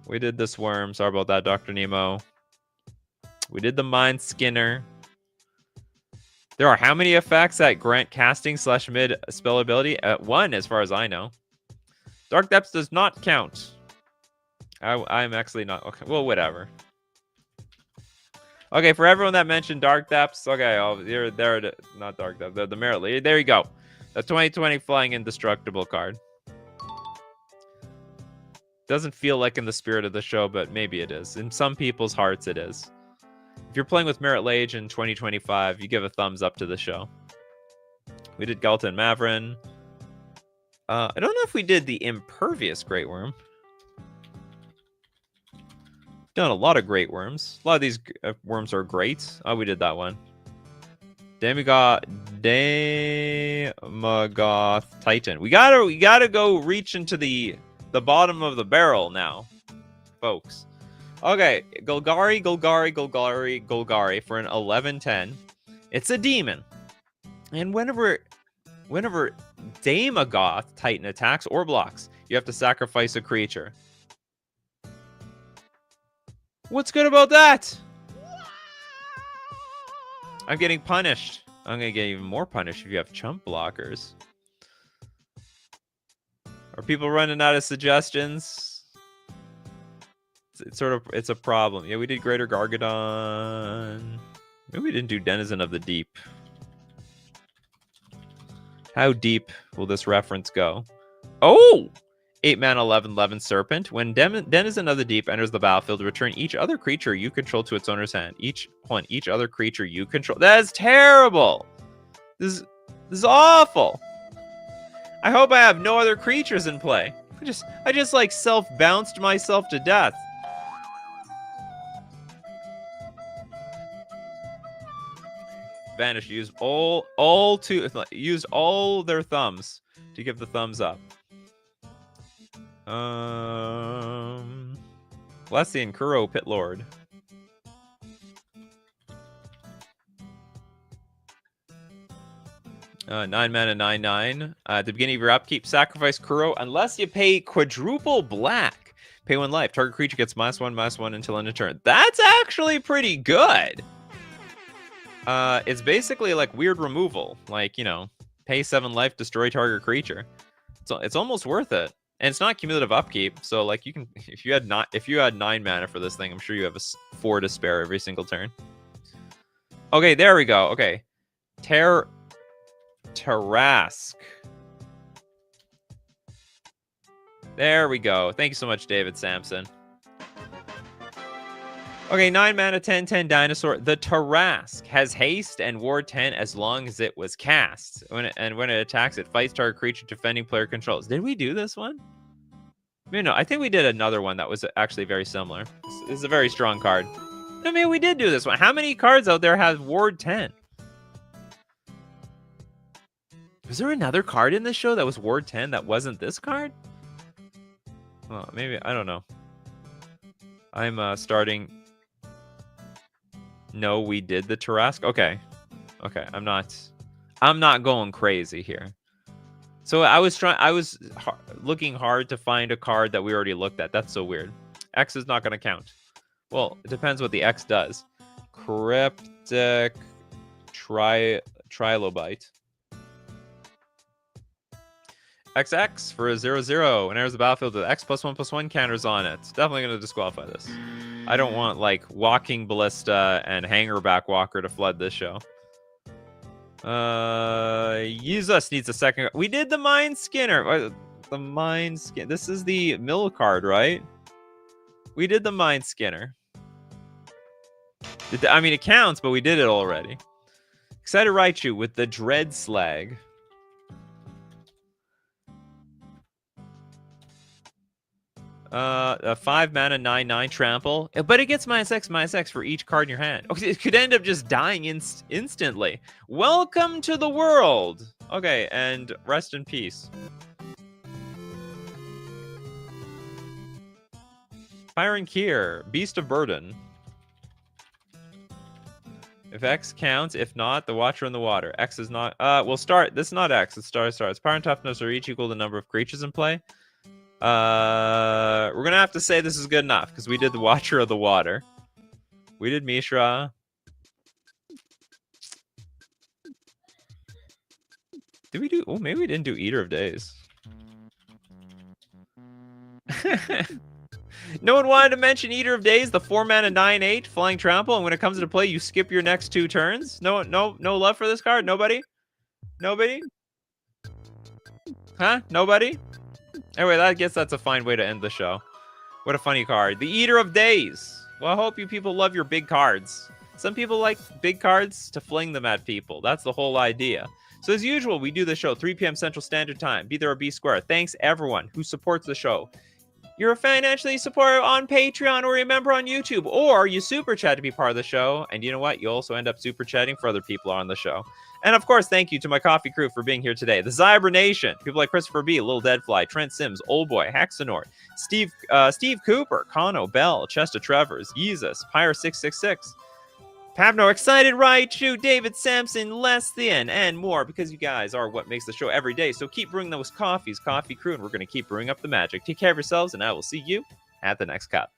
We did this worm. Sorry about that, Dr. Nemo. We did the Mind Skinner. There are how many effects that grant casting / mid spell ability? 1, as far as I know. Dark Depths does not count. I'm actually not... Okay, well, whatever. Okay, for everyone that mentioned Dark Depths, okay, they're not Dark Depths, they're the Merit Lead. There you go. The 2020 Flying Indestructible card. Doesn't feel like in the spirit of the show, but maybe it is. In some people's hearts, it is. If you're playing with Merit Lage in 2025, you give a thumbs up to the show. We did Galta and Mavrin. I don't know if we did the Impervious Great Worm. Done a lot of Great Worms. A lot of these worms are great. Oh, we did that one. Demagoth Titan. We gotta go reach into the bottom of the barrel now, folks. Okay, Golgari for an 11/10. It's a demon, and whenever Demagoth Titan attacks or blocks, you have to sacrifice a creature. What's good about that? I'm getting punished. I'm going to get even more punished if you have chump blockers. Are people running out of suggestions? It's a problem. Yeah, we did Greater Gargadon. Maybe we didn't do Denizen of the Deep. How deep will this reference go? Oh! 8 mana 11/11 Serpent. When Denizen of the Deep enters the battlefield, return each other creature you control to its owner's hand. Each other creature you control. That is terrible. This is awful. I hope I have no other creatures in play. I just like self-bounced myself to death. Vanish used used all their thumbs to give the thumbs up. Leslie and Kuro, Pit Lord. Nine mana, 9/9. At the beginning of your upkeep, sacrifice Kuro unless you pay quadruple black. Pay 1 life. Target creature gets -1/-1 until end of turn. That's actually pretty good. It's basically like weird removal. Like, you know, pay 7 life, destroy target creature. So it's almost worth it. And it's not cumulative upkeep. So like you can, if you had 9 mana for this thing, I'm sure you have 4 to spare every single turn. Okay, there we go. Okay. Tarask. There we go. Thank you so much, David Sampson. Okay, 9 mana, 10/10 dinosaur. The Tarask has haste and ward 10 as long as it was cast. When it attacks, it fights target creature defending player controls. Did we do this one? No, I think we did another one that was actually very similar. This is a very strong card. No, maybe we did do this one. How many cards out there have ward 10? Was there another card in this show that was ward 10 that wasn't this card? Well, maybe, I don't know. I'm starting. No, we did the Tarask. Okay. I'm not going crazy here. So I was looking hard to find a card that we already looked at. That's so weird. X is not going to count. Well, it depends what the X does. Cryptic Trilobite. XX for a 0/0. When enters the battlefield with X +1/+1 counters on it. It's definitely going to disqualify this. I don't want, like, Walking Ballista and Hangerback Walker to flood this show. Use Us needs a second. We did the Mind Skinner. The Mind Skin. This is the mill card, right? We did the Mind Skinner. I mean, it counts, but we did it already. Excited Raichu with the Dread Slag. A 5 mana 9/9 trample, but it gets -X for each card in your hand. Okay, it could end up just dying instantly. Welcome to the world. Okay, and rest in peace. Pyron Kier, Beast of Burden. If X counts, if not, the Watcher in the water. X is not. We'll start. This is not X. It's star. It's Pyron Toughness are each equal to the number of creatures in play. We're gonna have to say this is good enough because we did the Watcher of the Water. We did Mishra. Did we do? Oh, maybe we didn't do Eater of Days. No one wanted to mention Eater of Days, the 4 mana 9/8 flying trample, and when it comes into play, you skip your next 2 turns. No love for this card. Nobody. Huh? Nobody. Anyway, I guess that's a fine way to end the show. What a funny card. The Eater of Days. Well, I hope you people love your big cards. Some people like big cards to fling them at people. That's the whole idea. So as usual, we do the show 3 p.m. Central Standard Time. Be there or be square. Thanks everyone who supports the show. You're a financially supporter on Patreon or a member on YouTube, or you super chat to be part of the show. And you know what? You also end up super chatting for other people on the show. And of course, thank you to my coffee crew for being here today. The Zyber Nation, people like Christopher B, Little Deadfly, Trent Sims, Old Boy, Hexenor, Steve Cooper, Kano, Bell, Chester Travers, Yeezus, Pyre666, Pavno, Excited Raichu, David Sampson, Lesthian, and more, because you guys are what makes the show every day. So keep brewing those coffees, coffee crew, and we're going to keep brewing up the magic. Take care of yourselves, and I will see you at the next cup.